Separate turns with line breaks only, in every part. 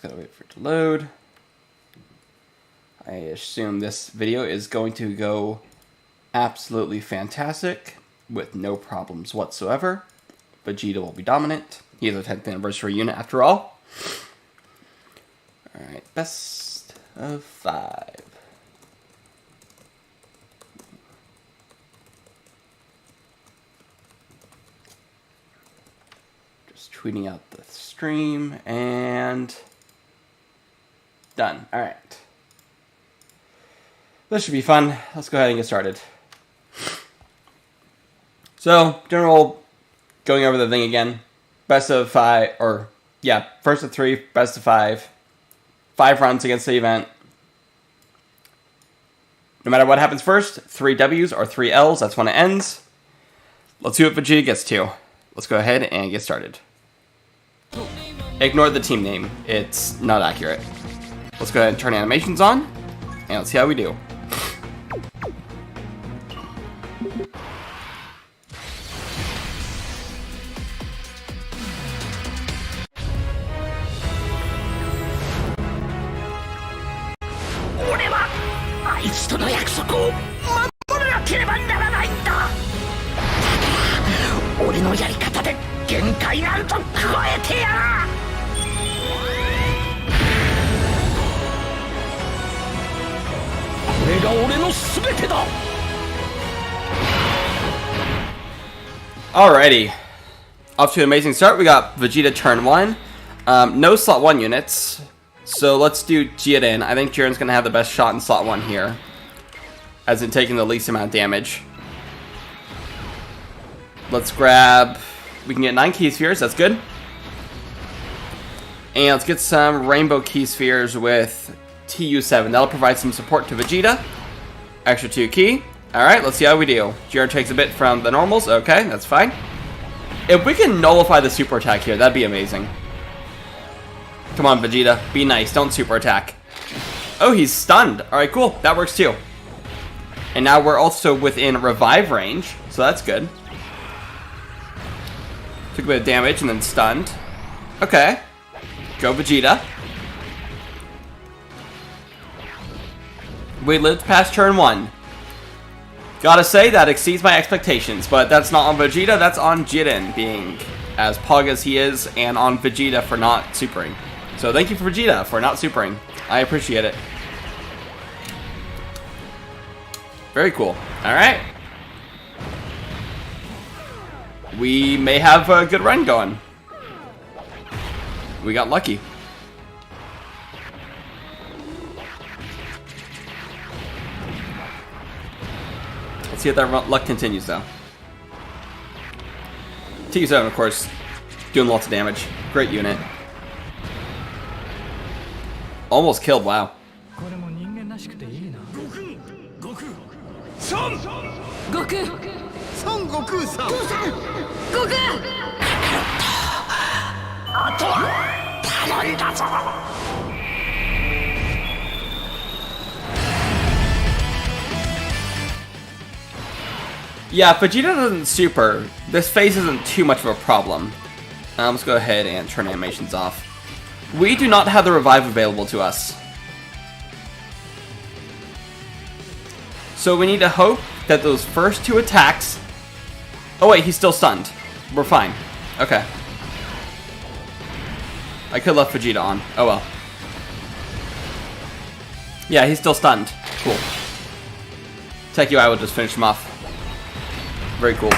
gotta wait for it to load. I assume this video is going to go absolutely fantastic with no problems whatsoever. Vegeta will be dominant. He is a 10th anniversary unit after all. Alright, best of 5. Just tweeting out the stream and done. Alright. This should be fun. Let's go ahead and get started. So, general, going over the thing again. Best of 5, or yeah, first of 3, best of 5. 5 runs against the event. No matter what happens first, 3 W's or 3 L's, that's when it ends. Let's see what Vegeta gets to. Let's go ahead and get started. Ignore the team name, it's not accurate. Let's go ahead and turn animations on, and let's see how we do. Alrighty, off to an amazing start. We got Vegeta turn 1. No slot 1 units, so let's do Jiren. I think Jiren's going to have the best shot in slot 1 here, as in taking the least amount of damage. Let's grab, we can get 9 Key Spheres, that's good. And let's get some Rainbow Key Spheres with TU7. That'll provide some support to Vegeta. Extra 2 Key. Alright, let's see how we do. Jiren takes a bit from the normals. Okay, that's fine. If we can nullify the super attack here, that'd be amazing. Come on, Vegeta. Be nice. Don't super attack. Oh, he's stunned. Alright, cool. That works too. And now we're also within revive range, so that's good. Took a bit of damage and then stunned. Okay. Go, Vegeta. We lived past turn 1. Gotta say, that exceeds my expectations, but that's not on Vegeta, that's on Jiren being as pug as he is, and on Vegeta for not supering. So thank you for Vegeta for not supering. I appreciate it. Very cool. Alright. We may have a good run going. We got lucky. Let's see if that luck continues, though. TU7, of course, doing lots of damage. Great unit. Almost killed, wow. Yeah, Vegeta doesn't super. This phase isn't too much of a problem. Let's go ahead and turn animations off. We do not have the revive available to us. So we need to hope that those first 2 attacks... Oh wait, he's still stunned. We're fine. Okay. I could have left Vegeta on. Oh well. Yeah, he's still stunned. Cool. Tech UI will just finish him off. Very cool.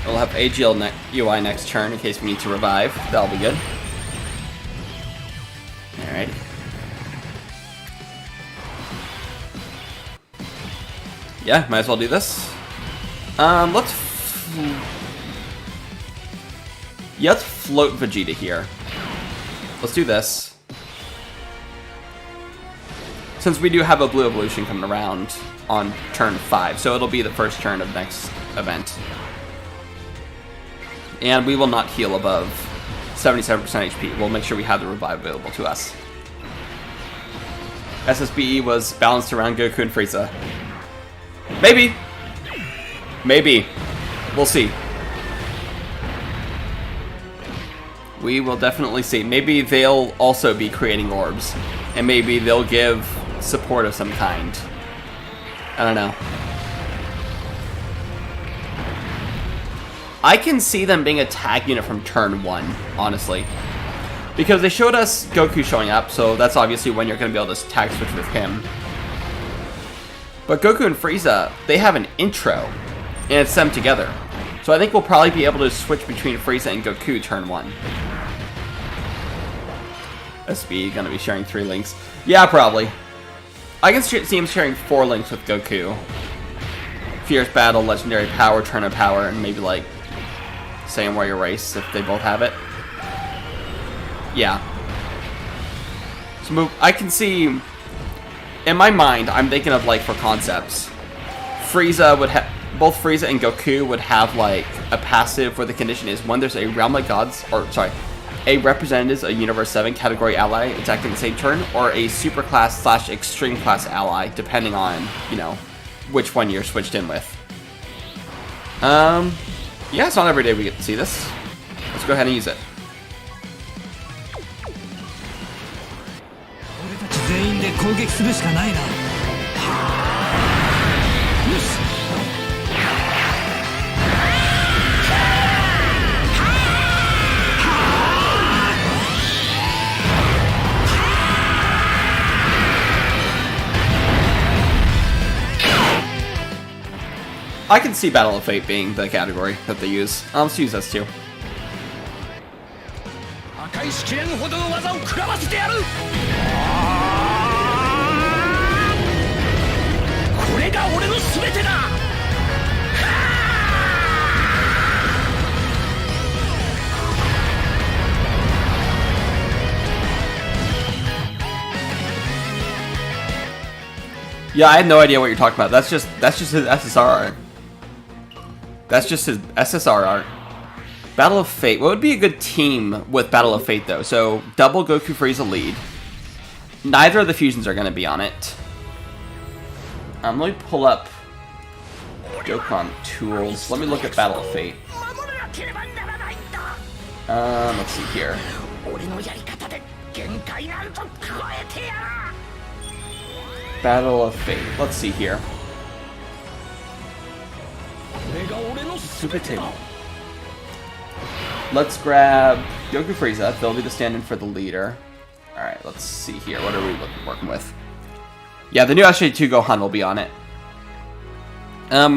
We'll have AGL UI next turn in case we need to revive. That'll be good. Alright. Yeah, might as well do this. Let's float Vegeta here. Let's do this. Since we do have a blue evolution coming around on turn 5, so it'll be the first turn of next event. And we will not heal above 77% HP. We'll make sure we have the revive available to us. SSBE was balanced around Goku and Frieza. Maybe. Maybe. We'll see. We will definitely see. Maybe they'll also be creating orbs. And maybe they'll give support of some kind. I don't know. I can see them being a tag unit from turn 1, honestly. Because they showed us Goku showing up, so that's obviously when you're going to be able to tag switch with him. But Goku and Frieza, they have an intro, and it's them together. So I think we'll probably be able to switch between Frieza and Goku turn 1. SBE going to be sharing 3 links. Yeah, probably. I can see him sharing 4 links with Goku. Fierce Battle, Legendary Power, Turn of Power, and maybe like Saiyan Warrior Race if they both have it. Yeah. So I can see, in my mind, I'm thinking of like for concepts. Frieza would have, both Frieza and Goku would have like a passive where the condition is when there's a Realm of Gods, or sorry, a representatives, a Universe 7 category ally attacking the same turn, or a super class / extreme class ally, depending on, you know, which one you're switched in with. Yeah, it's not every day we get to see this. Let's go ahead and use it. I can see Battle of Fate being the category that they use. Let's use this too. Yeah, I had no idea what you're talking about. That's just his SSR art. That's just his SSR art. Battle of Fate. What would be a good team with Battle of Fate, though? So, double Goku Frieza lead. Neither of the fusions are going to be on it. Let me pull up Dokkan tools. Let me look at Battle of Fate. Let's see here. Battle of Fate. Let's see here. Super table. Let's grab Goku Frieza. They'll be the stand-in for the leader. Alright, let's see here. What are we working with? Yeah, the new SJ2 Gohan will be on it. I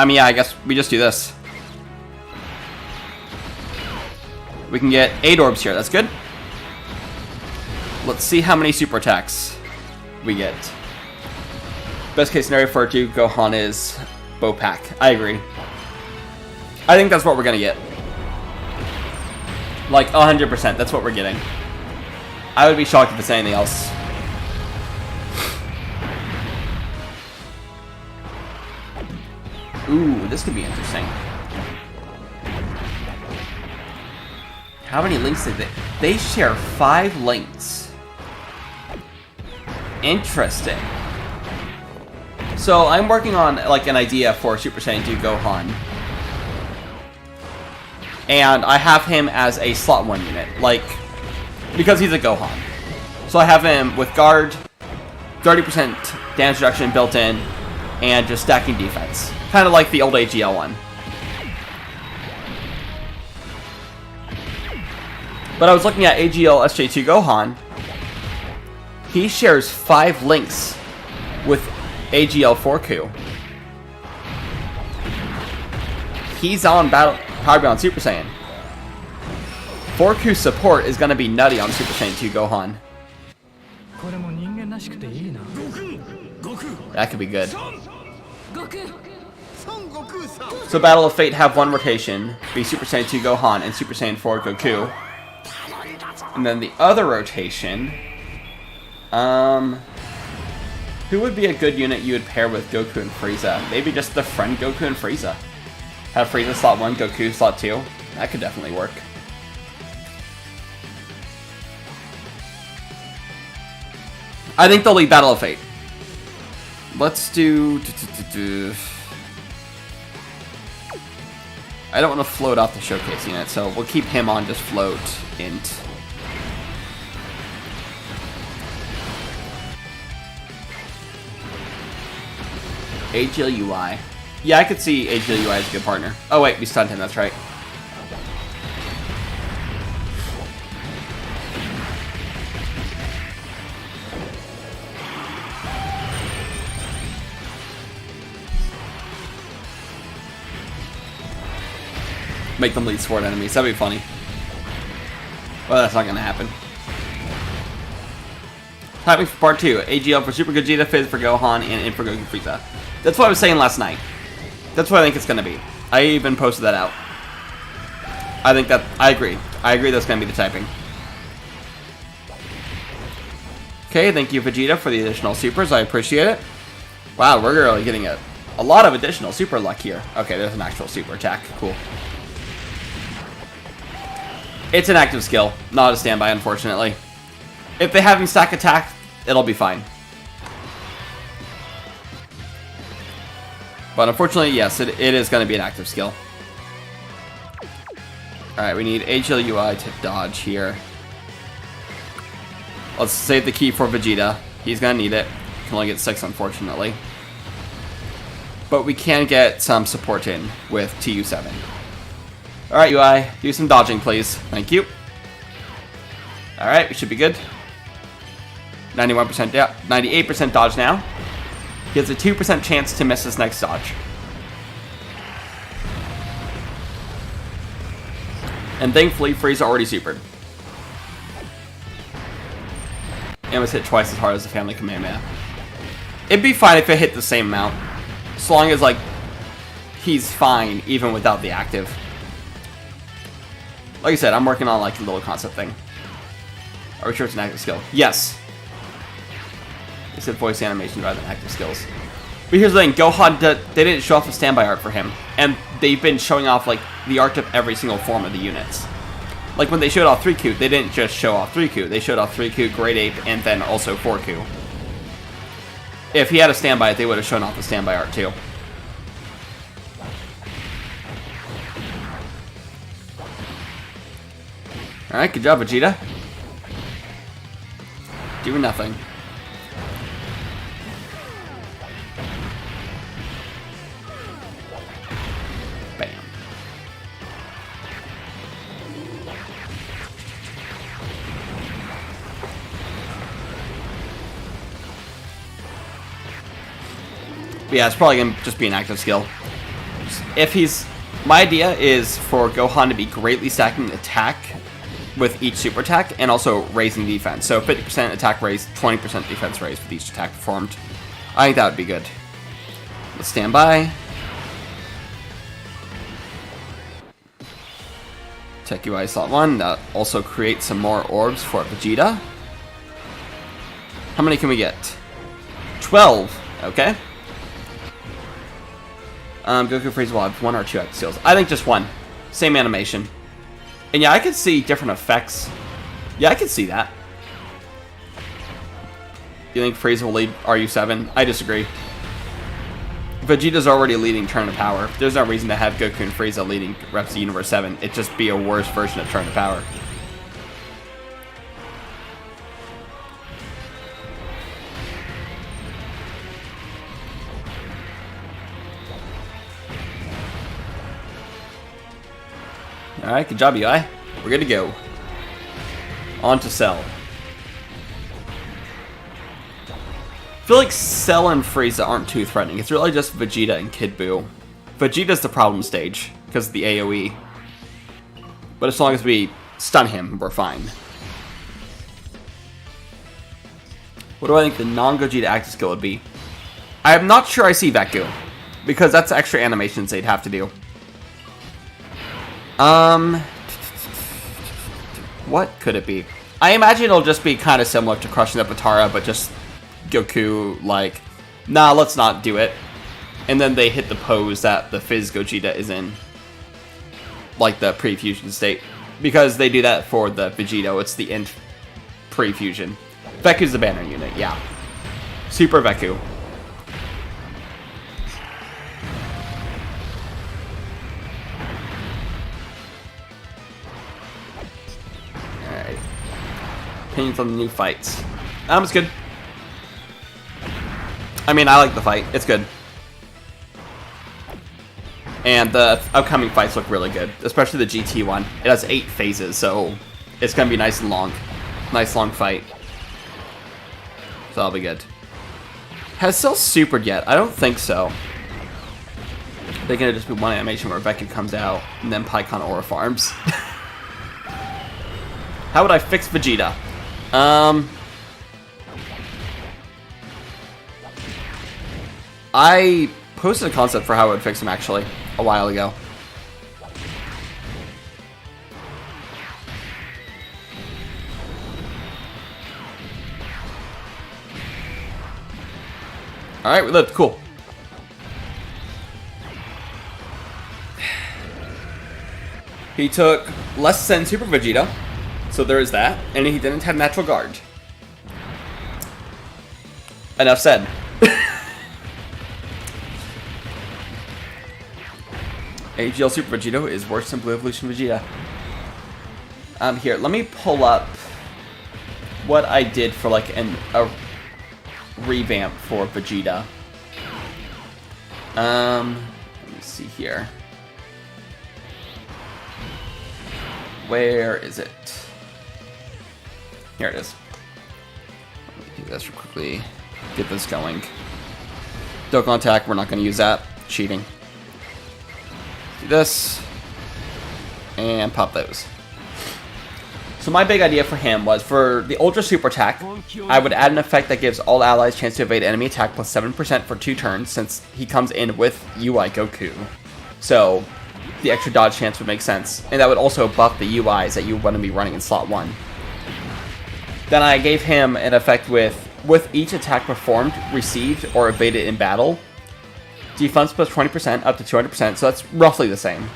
mean, yeah, I guess we just do this. We can get 8 orbs here. That's good. Let's see how many super attacks we get. Best case scenario for Goku Gohan is Bopak. I agree. I think that's what we're gonna get. Like 100%. That's what we're getting. I would be shocked if it's anything else. Ooh, this could be interesting. How many links did they? They share 5 links. Interesting. So I'm working on like an idea for Super Saiyan 2 Gohan. And I have him as a slot 1 unit, like, because he's a Gohan. So I have him with guard, 30% damage reduction built in, and just stacking defense. Kind of like the old AGL one. But I was looking at AGL SJ2 Gohan. He shares 5 links with AGL 4Ku. He's on Power Beyond Super Saiyan. 4Ku support is going to be nutty on Super Saiyan 2 Gohan. That could be good. So Battle of Fate have 1 rotation, be Super Saiyan 2 Gohan and Super Saiyan 4 Goku. And then the other rotation, who would be a good unit you would pair with Goku and Frieza? Maybe just the friend Goku and Frieza. Have Frieza slot 1, Goku slot 2. That could definitely work. I think they'll lead Battle of Fate. Let's do... I don't want to float off the showcase unit, so we'll keep him on just float int. AGLUI. Yeah, I could see AGLUI as a good partner. Oh wait, we stunned him, that's right. Make them lead sword enemies. That'd be funny. Well, that's not gonna happen. Typing for part 2. AGL for Super Gogeta, Fizz for Gohan, and In for Goku Frieza. That's what I was saying last night. That's what I think it's gonna be. I even posted that out. I think that... I agree. I agree that's gonna be the typing. Okay, thank you Vegeta for the additional supers. I appreciate it. Wow, we're really getting a lot of additional super luck here. Okay, there's an actual super attack. Cool. It's an active skill, not a standby, unfortunately. If they have him stack attack, it'll be fine. But unfortunately, yes, it is going to be an active skill. Alright, we need HLUI to dodge here. Let's save the key for Vegeta. He's going to need it. Can only get 6, unfortunately. But we can get some support in with TU7. Alright, UI, do some dodging, please. Thank you. Alright, we should be good. 91%, yeah, 98% dodge now. He has a 2% chance to miss his next dodge. And thankfully, Frieza already supered. And was hit twice as hard as the Family Kamehameha. It'd be fine if it hit the same amount. As long as, like, he's fine even without the active. Like I said, I'm working on, like, a little concept thing. Are we sure it's an active skill? Yes. They said voice animation rather than active skills. But here's the thing, Gohan, they didn't show off the standby art for him. And they've been showing off, like, the art of every single form of the units. Like, when they showed off 3Q, they didn't just show off 3Q. They showed off 3Q, Great Ape, and then also 4Q. If he had a standby, they would have shown off the standby art, too. Alright, good job, Vegeta. Doing nothing. Bam. But yeah, it's probably going to just be an active skill. If he's... My idea is for Gohan to be greatly stacking attack with each super attack, and also raising defense. So 50% attack raise, 20% defense raise with each attack performed. I think that would be good. Let's stand by. Tech UI slot 1. That also creates some more orbs for Vegeta. How many can we get? 12. Okay. Goku Frieza will have 1 or 2 active skills. I think just 1. Same animation. And yeah, I could see different effects. Yeah, I could see that. You think Frieza will lead RU7? I disagree. Vegeta's already leading Turn to Power. There's no reason to have Goku and Frieza leading Reps of Universe 7. It'd just be a worse version of Turn to Power. Alright, good job, UI. We're good to go. On to Cell. I feel like Cell and Frieza aren't too threatening. It's really just Vegeta and Kid Buu. Vegeta's the problem stage, because of the AoE. But as long as we stun him, we're fine. What do I think the non-Gogeta active skill would be? I'm not sure I see Veku, because that's extra animations they'd have to do. What could it be? I imagine it'll just be kind of similar to Crushing the Potara, but just Goku, like, nah, let's not do it. And then they hit the pose that the Fizz Gogeta is in. Like the pre-fusion state. Because they do that for the Vegito, it's the end pre-fusion. Veku's the banner unit, yeah. Super Veku. opinions on the new fights? It's good. I mean, I like the fight. It's good. And the upcoming fights look really good, especially the GT one. It has 8 phases, so it's going to be nice and long. Nice long fight. So that'll be good. Has Cell supered yet? I don't think so. They're going to just be one animation where Vegeta comes out, and then Pycon Aura farms. How would I fix Vegeta? I posted a concept for how I would fix him, actually, a while ago. Alright, we lived. Cool. He took less than Super Vegeta, so there is that, and he didn't have Natural Guard. Enough said. AGL Super Vegeta is worse than Blue Evolution Vegeta. Here, let me pull up what I did for like a revamp for Vegeta. Let me see here. Where is it? Here it is. Let me do this real quickly. Get this going. Dokkan attack, we're not going to use that. Cheating. Do this. And pop those. So my big idea for him was, for the Ultra Super Attack, I would add an effect that gives all allies chance to evade enemy attack plus 7% for 2 turns, since he comes in with UI Goku. So the extra dodge chance would make sense. And that would also buff the UIs that you want to be running in slot 1. Then I gave him an effect with each attack performed, received, or evaded in battle, defense plus 20% up to 200%, so that's roughly the same.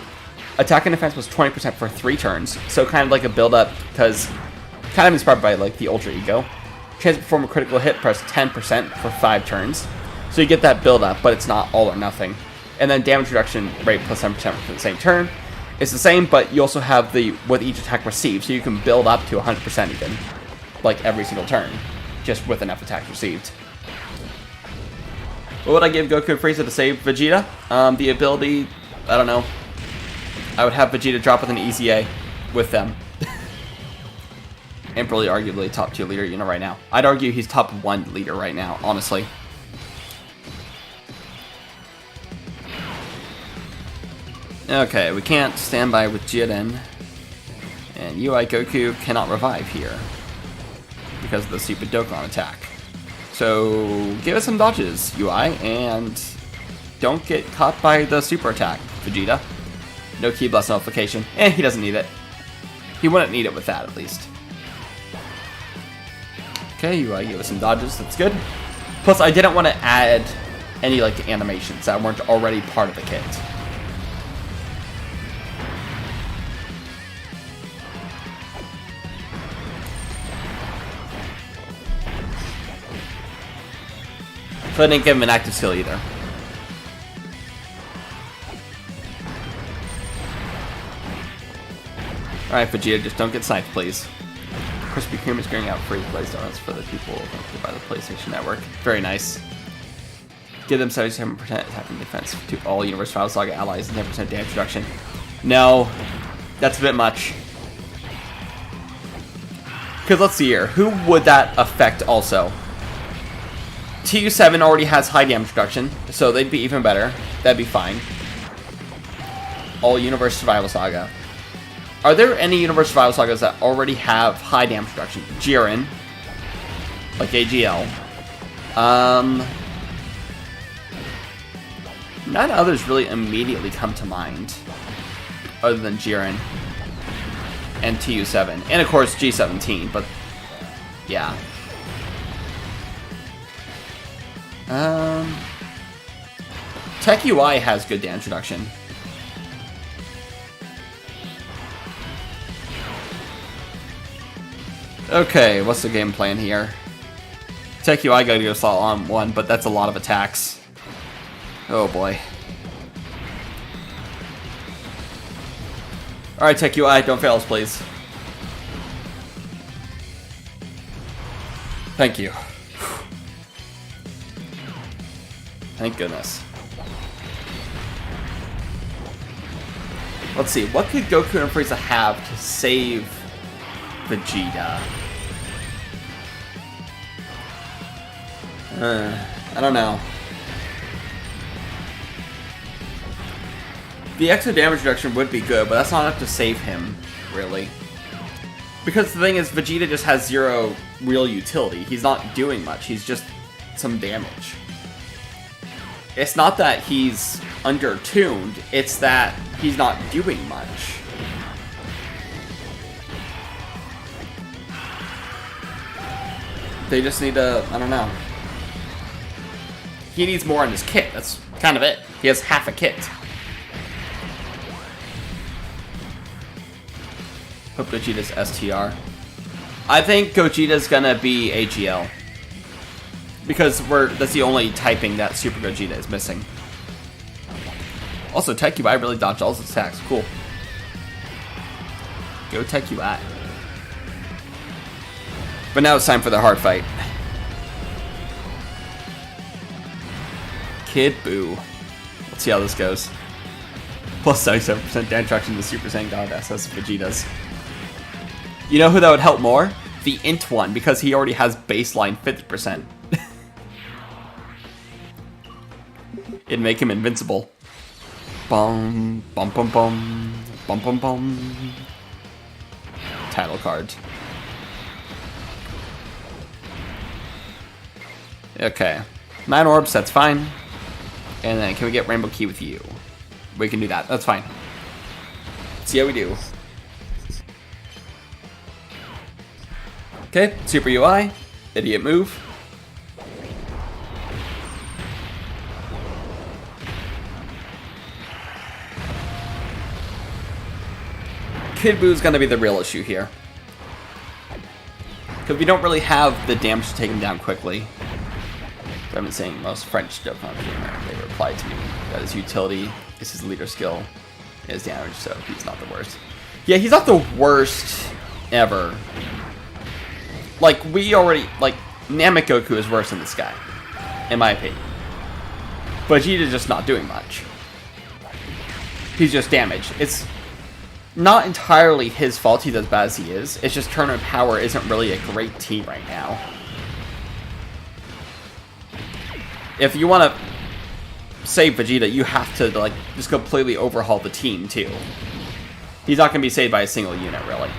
Attack and defense was 20% for 3 turns, so kind of like a build-up, because kind of inspired by like the Ultra Ego. Chance to perform a critical hit plus 10% for 5 turns, so you get that build-up, but it's not all or nothing. And then damage reduction rate plus 7% for the same turn. It's the same, but you also have the with each attack received, so you can build up to 100% even, like every single turn, just with enough attacks received. What would I give Goku and Frieza to save Vegeta? The ability, I don't know. I would have Vegeta drop with an easy A with them. And probably arguably top 2 leader, right now. I'd argue he's top 1 leader right now, honestly. Okay, we can't stand by with Jiren. And UI Goku cannot revive here because of the stupid Dokkan attack. So give us some dodges, UI, and don't get caught by the super attack, Vegeta. No Key Blast notification, and he doesn't need it. He wouldn't need it with that, at least. Okay, UI, give us some dodges, that's good. Plus, I didn't want to add any, like, animations that weren't already part of the kit. So I didn't give him an active skill either. Alright, Vegeta, just don't get sniped, please. Krispy Kreme is giving out free Blaze Donuts for the people affected by the PlayStation Network. Very nice. Give them 77% attack and defense to all Universe Battle Saga allies and 10% damage reduction. No, that's a bit much. Because let's see here, who would that affect also? TU7 already has high damage reduction, so they'd be even better. That'd be fine. All Universe Survival Saga. Are there any Universe Survival Sagas that already have high damage reduction? Jiren, like AGL. None others really immediately come to mind, other than Jiren and TU7, and of course G17. But yeah. Tech UI has good damage reduction. Okay, what's the game plan here? Tech UI gotta go slot on 1, but that's a lot of attacks. Oh boy. Alright, Tech UI, don't fail us, please. Thank you. Thank goodness. Let's see, what could Goku and Frieza have to save Vegeta? I don't know. The extra damage reduction would be good, but that's not enough to save him, really. Because the thing is, Vegeta just has zero real utility. He's not doing much, he's just some damage. It's not that he's under-tuned, it's that he's not doing much. They just need to, I don't know. He needs more on his kit, that's kind of it. He has half a kit. Hope Gogeta's STR. I think Gogeta's gonna be AGL. Because that's the only typing that Super Gogeta is missing. Also, Tech UI really dodged all his attacks. Cool. Go Tech UI. But now it's time for the hard fight. Kid Buu. Let's see how this goes. Plus 77% damage reduction to Super Saiyan God SS Vegeta's. You know who that would help more? The Int one, because he already has baseline 50%. It'd make him invincible. Bum, bum, bum, bum, bum, bum, bum. Title card. Okay. 9 orbs, that's fine. And then can we get Rainbow Key with you? We can do that, that's fine. Let's see how we do. Okay, Super UI. Idiot move. Kid Buu's gonna be the real issue here. Because we don't really have the damage to take him down quickly. I've been saying most French Dokkan gamer, they replied to me that his utility is his leader skill, his damage, so he's not the worst. Yeah, he's not the worst ever. Like, we already, like, Namek Goku is worse than this guy, in my opinion. But Vegeta's just not doing much. He's just damaged. It's not entirely his fault he's as bad as he is. It's just Tournament Power isn't really a great team right now. If you want to save Vegeta, you have to, like, just completely overhaul the team, too. He's not going to be saved by a single unit, really.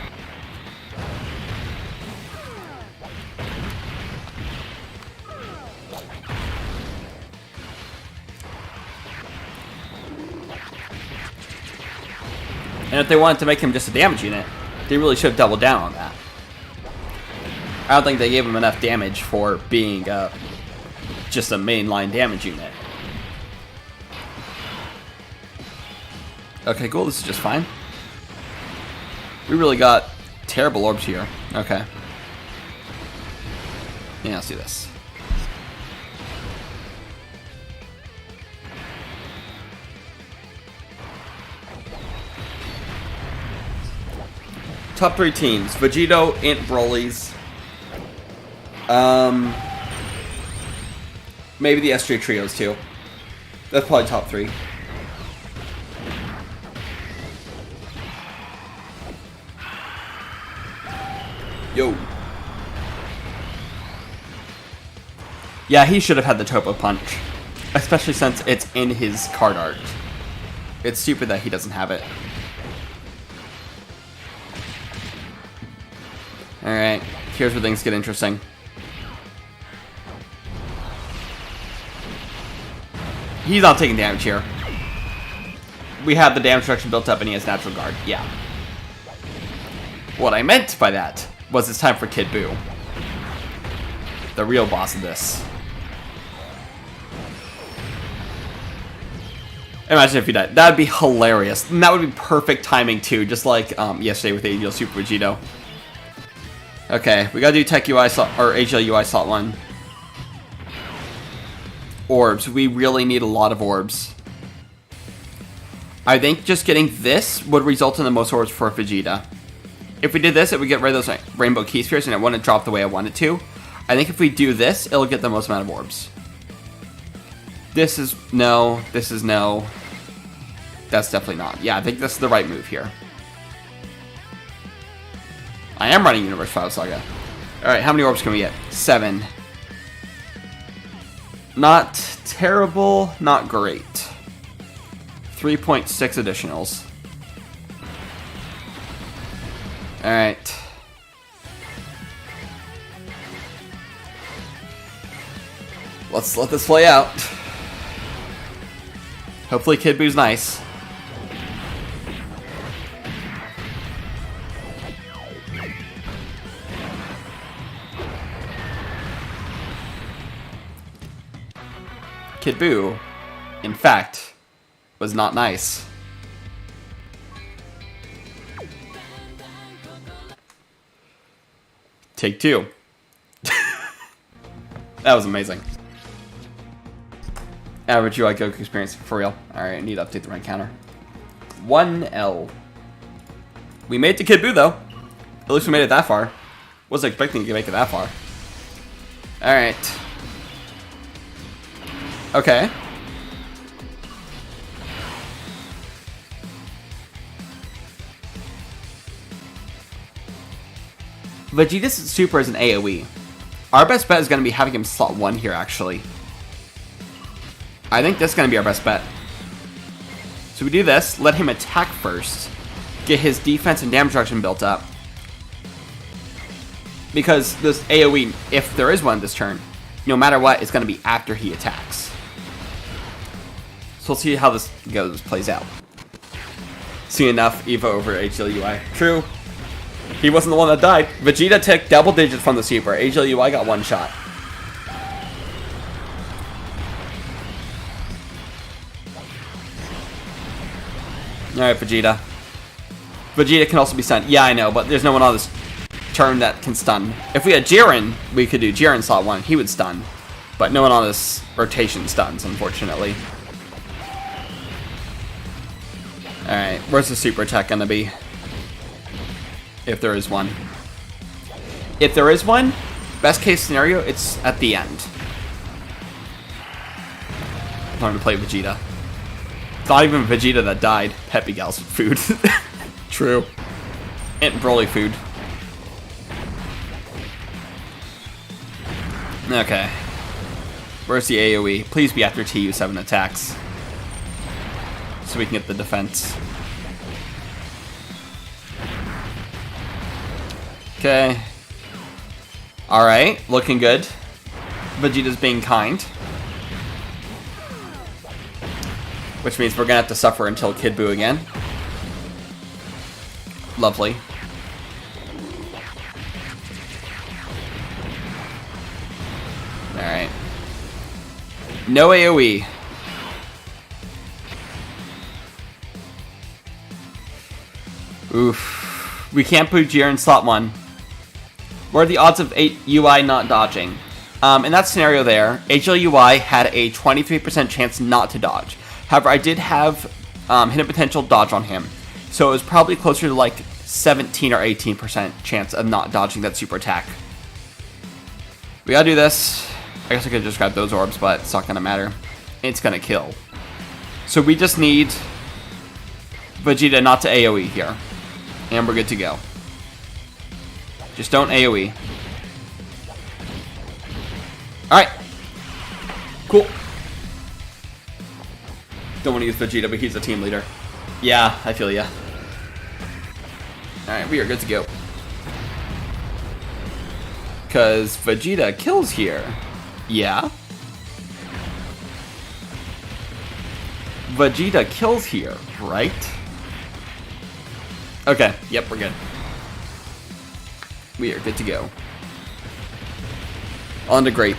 And if they wanted to make him just a damage unit, they really should have doubled down on that. I don't think they gave him enough damage for being just a mainline damage unit. Okay, cool. This is just fine. We really got terrible orbs here. Okay. Yeah, let's do this. Top 3 teams. Vegito, Int, Broly's. Maybe the S3 Trios too. That's probably top 3. Yo. Yeah, he should have had the Topo Punch. Especially since it's in his card art. It's stupid that he doesn't have it. Alright, here's where things get interesting. He's not taking damage here. We have the damage reduction built up and he has natural guard. Yeah. What I meant by that was it's time for Kid Buu. The real boss of this. Imagine if he died. That would be hilarious. And that would be perfect timing too, just like yesterday with AGL Super Vegito. Okay, we gotta do Tech UI or AGL UI slot 1. Orbs. We really need a lot of orbs. I think just getting this would result in the most orbs for Vegeta. If we did this, it would get rid of those Rainbow Key Spheres and it wouldn't drop the way I want it to. I think if we do this, it'll get the most amount of orbs. This is no. This is no. That's definitely not. Yeah, I think this is the right move here. I am running Universe 5 Saga. Alright, how many orbs can we get? 7. Not terrible, not great. 3.6 additionals. Alright. Let's let this play out. Hopefully Kid Boo's nice. Kid Buu, in fact, was not nice. Take 2. That was amazing. Average UI Goku experience for real. Alright, I need to update the rank counter. 1L. We made it to Kid Buu though. At least we made it that far. Wasn't expecting to make it that far. Alright. Okay. Vegeta's super is an AoE. Our best bet is going to be having him slot 1 here, actually. I think this is going to be our best bet. So we do this, let him attack first, get his defense and damage reduction built up. Because this AoE, if there is one this turn, no matter what, it's going to be after he attacks. So we'll see how this plays out. See enough Evo over HLUI. True. He wasn't the one that died. Vegeta took double digits from the super. HLUI got 1 shot. Alright, Vegeta. Vegeta can also be stunned. Yeah, I know, but there's no one on this turn that can stun. If we had Jiren, we could do Jiren slot 1. He would stun. But no one on this rotation stuns, unfortunately. Alright, where's the super attack gonna be? If there is one. If there is one, best case scenario, it's at the end. I'm going to play Vegeta. It's not even Vegeta that died. Peppy Gal's food. True. And Broly food. Okay. Where's the AoE? Please be after TU7 attacks. So we can get the defense. Okay. Alright, looking good. Vegeta's being kind. Which means we're gonna have to suffer until Kid Buu again. Lovely. Alright. No AoE. Oof. We can't put Jiren in slot 1. What are the odds of UI not dodging? In that scenario there, HLUI had a 23% chance not to dodge. However, I did have hidden potential dodge on him. So it was probably closer to like 17 or 18% chance of not dodging that super attack. We gotta do this. I guess I could just grab those orbs, but it's not gonna matter. It's gonna kill. So we just need Vegeta not to AoE here. And we're good to go. Just don't AoE. Alright. Cool. Don't want to use Vegeta, but he's a team leader. Yeah, I feel ya. Alright, we are good to go. Because Vegeta kills here. Yeah. Vegeta kills here, right? Okay, yep, we're good. We are good to go. On to Grape.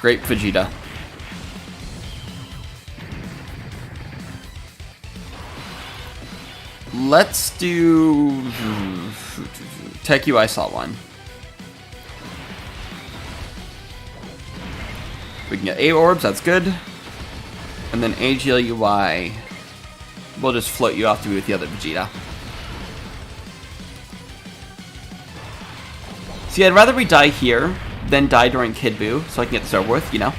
Grape Vegeta. Let's do Tech UI slot 1. We can get 8 orbs, that's good. And then AGL UI. We'll just float you off to be with the other Vegeta. See, I'd rather we die here then die during Kid Buu, so I can get this over with, you know?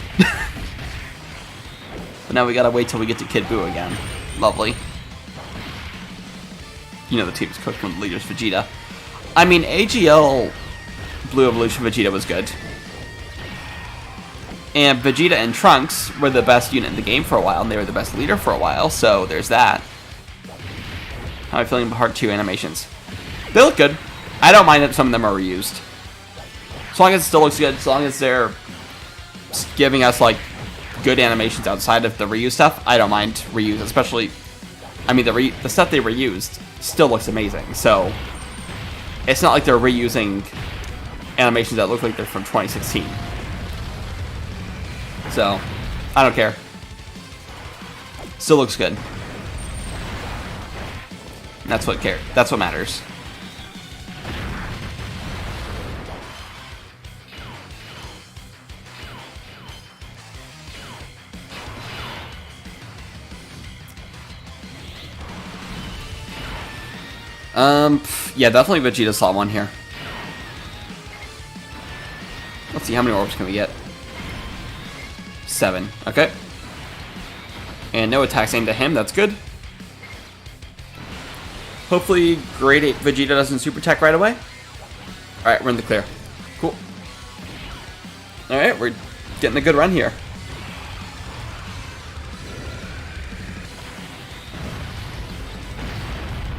But now we gotta wait till we get to Kid Buu again. Lovely. You know the team's cooked when the leader's Vegeta. I mean, AGL Blue Evolution Vegeta was good. And Vegeta and Trunks were the best unit in the game for a while, and they were the best leader for a while, so there's that. How am I feeling about Part 2 animations? They look good. I don't mind that some of them are reused. As long as it still looks good, as long as they're giving us, like, good animations outside of the reuse stuff, I don't mind reuse, especially, I mean, the stuff they reused still looks amazing, so it's not like they're reusing animations that look like they're from 2016. So, I don't care. Still looks good. That's what matters. Yeah, definitely Vegeta slot 1 here. Let's see, how many orbs can we get? 7. Okay. And no attacks aimed at him, that's good. Hopefully, grade 8 Vegeta doesn't super attack right away. Alright, we're in the clear. Cool. Alright, we're getting a good run here.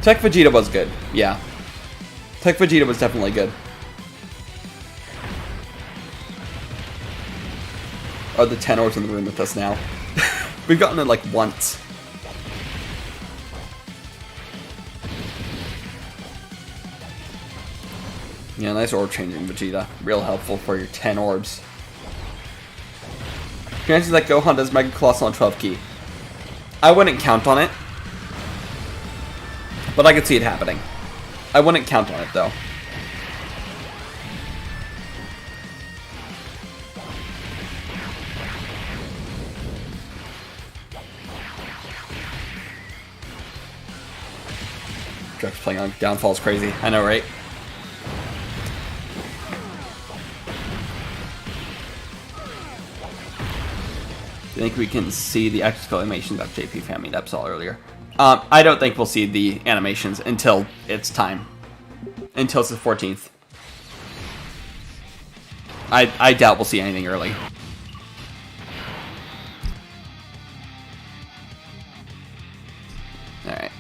Tech Vegeta was good, yeah. Tech Vegeta was definitely good. Are the 10 orbs in the room with us now? We've gotten it like once. Yeah, nice orb changing Vegeta. Real helpful for your 10 orbs. Chances that Gohan does Mega Colossal on 12 key. I wouldn't count on it. But I could see it happening. I wouldn't count on it, though. Drax playing on Downfall is crazy. I know, right? I think we can see the exclamations that JP family up saw earlier. I don't think we'll see the animations until it's time. Until it's the 14th. I doubt we'll see anything early. Alright.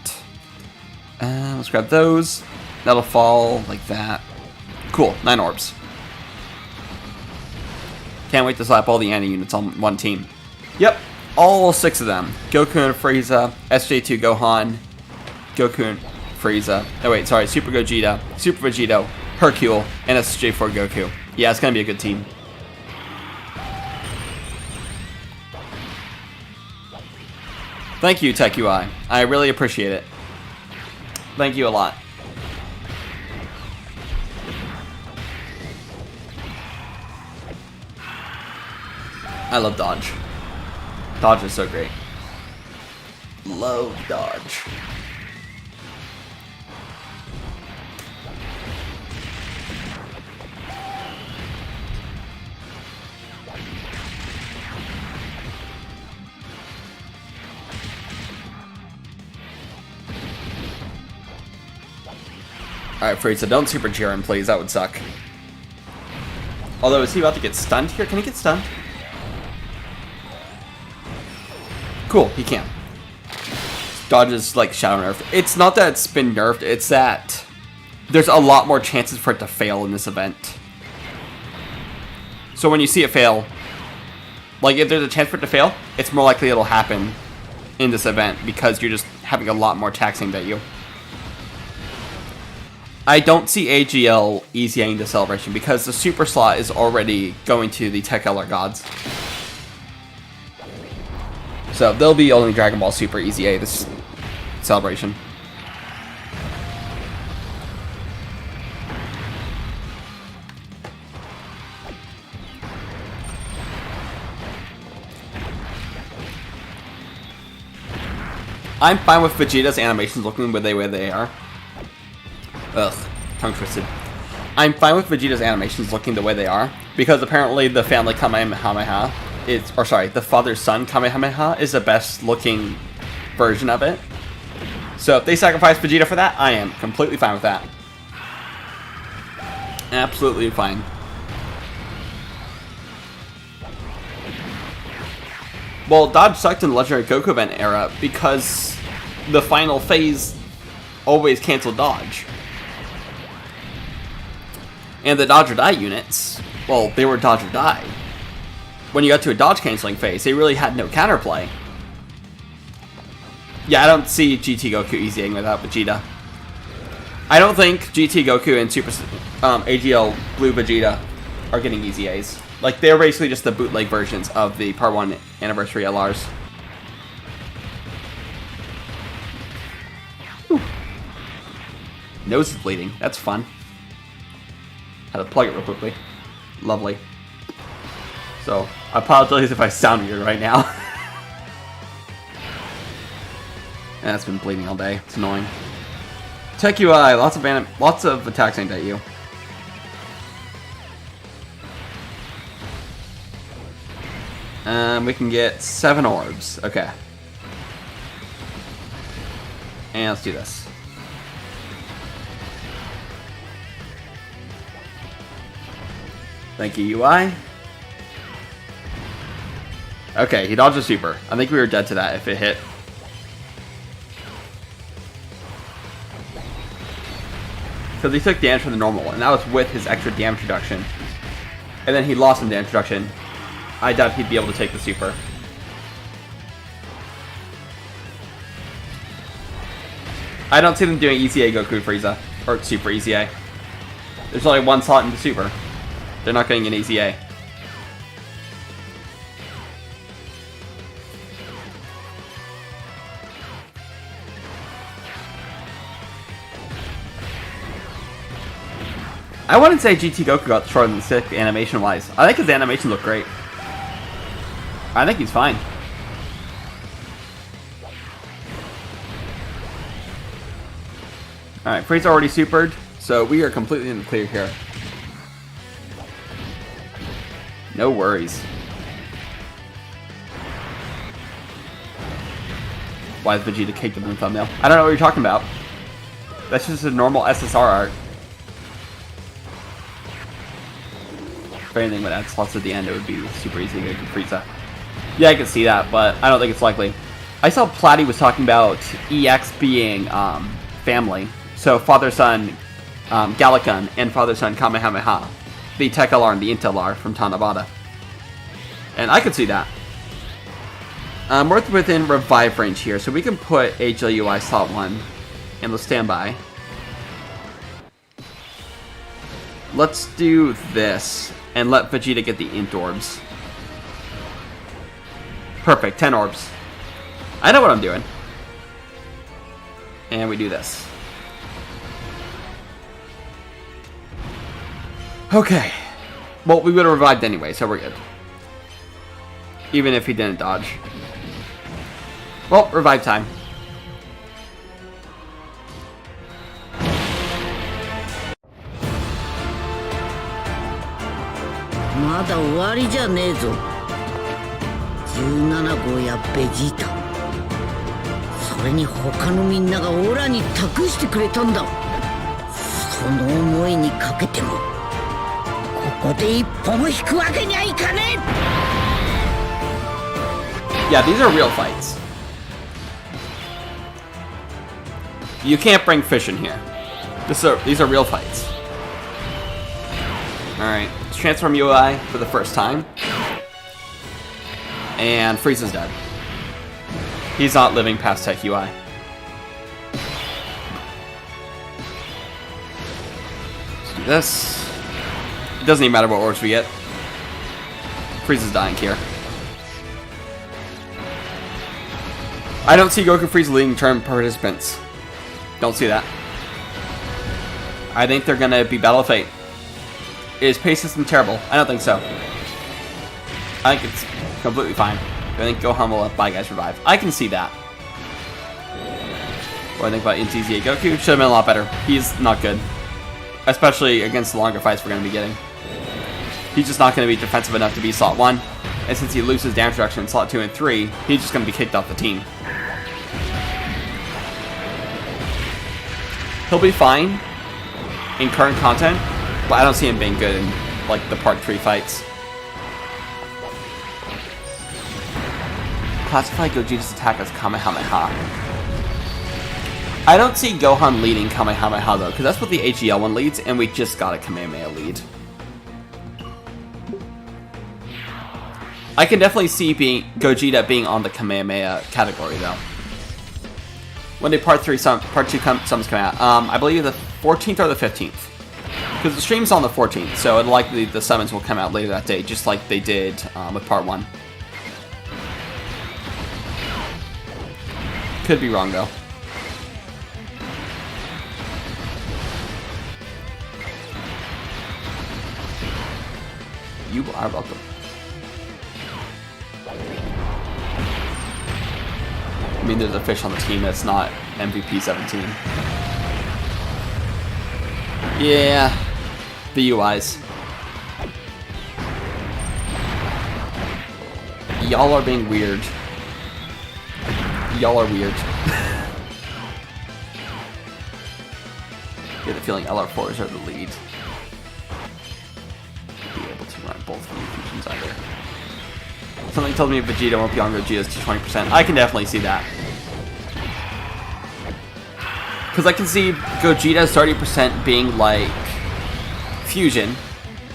Let's grab those. That'll fall like that. Cool, 9 orbs. Can't wait to slap all the Annie units on one team. Yep. All 6 of them. Goku and Frieza, SJ2 Gohan, Goku and Frieza. Oh wait, sorry, Super Gogeta, Super Vegeta, Hercule, and SJ4 Goku. Yeah, it's gonna be a good team. Thank you, Tech UI. I really appreciate it. Thank you a lot. I love Dodge. Dodge is so great. Love Dodge. Alright, Frieza, don't super cheer him, please. That would suck. Although, is he about to get stunned here? Can he get stunned? Cool, he can. Dodge is like shadow nerfed. It's not that it's been nerfed, it's that there's a lot more chances for it to fail in this event. So when you see it fail, like if there's a chance for it to fail, it's more likely it'll happen in this event because you're just having a lot more attacks aimed at you. I don't see AGL easying the celebration because the super slot is already going to the Tech LR gods. So they'll be only Dragon Ball Super Easy A this celebration. I'm fine with Vegeta's animations looking the way they are. Ugh, tongue twisted. I'm fine with Vegeta's animations looking the way they are, Because apparently the family Kamehameha is, or sorry, the father-son Kamehameha is the best looking version of it. So if they sacrifice Vegeta for that, I am completely fine with that. Absolutely fine. Well, dodge sucked in the Legendary Goku event era because the final phase always canceled dodge. And the dodge or die units, well, they were dodge or die. When you got to a dodge canceling phase, they really had no counterplay. Yeah, I don't see GT Goku easying without Vegeta. I don't think GT Goku and Super AGL Blue Vegeta are getting easy A's. Like, they're basically just the bootleg versions of the Part 1 Anniversary LRs. Whew. Nose is bleeding. That's fun. Had to plug it real quickly. Lovely. So, I apologize if I sound weird right now. And it's been bleeding all day. It's annoying. Tech UI, lots of attacks aimed at you. We can get 7 orbs. Okay. And let's do this. Thank you, UI. Okay, he dodged a super. I think we were dead to that if it hit. Because he took damage from the normal, and that was with his extra damage reduction. And then he lost some damage reduction. I doubt he'd be able to take the super. I don't see them doing ECA Goku Frieza, or Super ECA. There's only one slot in the super. They're not getting an ECA. I wouldn't say GT Goku got destroyed in the sick animation-wise. I think his animations look great. I think he's fine. Alright, Frieza already supered, so we are completely in the clear here. No worries. Why is Vegeta caked up in the thumbnail? I don't know what you're talking about. That's just a normal SSR art. If anything would add slots at the end, it would be super easy to get Frieza. Yeah, I can see that, but I don't think it's likely. I saw Platy was talking about EX being family. So father-son Gallican and father-son Kamehameha. The Tech LR and the Intel R from Tanabata. And I could see that. We're within revive range here, so we can put HLUI slot 1 in the standby. Let's do this and let Vegeta get the Int Orbs. Perfect, 10 orbs. I know what I'm doing. And we do this. Okay. Well, we would have revived anyway, so we're good. Even if he didn't dodge. Well, revive time.
Mada owari ja nee zo. 17号やベジータ。それに他のみんながオラに託してくれたんだ。その思いにかけても、ここで一歩も引くわけにはいかねえ。
Yeah, these are real fights. You can't bring fish in here. These are real fights. Alright, let's transform UI for the first time. And Frieza's dead. He's not living past Tech UI. Let's do this. It doesn't even matter what orbs we get. Frieza's dying here. I don't see Goku Frieza leading turn participants. Don't see that. I think they're gonna be Battle of Fate. Is pace system terrible? I don't think so. I think it's completely fine. I think Gohan will let Bye Guys revive. I can see that. What do I think about NTZA Goku? Should have been a lot better. He's not good. Especially against the longer fights we're going to be getting. He's just not going to be defensive enough to be slot 1. And since he loses damage reduction in slot 2 and 3, he's just going to be kicked off the team. He'll be fine in current content, but I don't see him being good in like the part 3 fights. Classify Gogeta's attack as Kamehameha. I don't see Gohan leading Kamehameha though, because that's what the HEL one leads, and we just got a Kamehameha lead. I can definitely see Gogeta being on the Kamehameha category though. When the part 2 summons come out, I believe the 14th or the 15th. Because the stream's on the 14th, so it'll likely the summons will come out later that day, just like they did with part 1. Could be wrong though. You are welcome. I mean, there's a fish on the team that's not MVP 17. Yeah, the UIs. Y'all are being weird. Y'all are weird. Get the feeling LR4s are the lead. Be able to run both of the fusions either. Something tells me Vegeta won't be on Vegeta's 220%. I can definitely see that. Because I can see Gogeta's 30% being like fusion.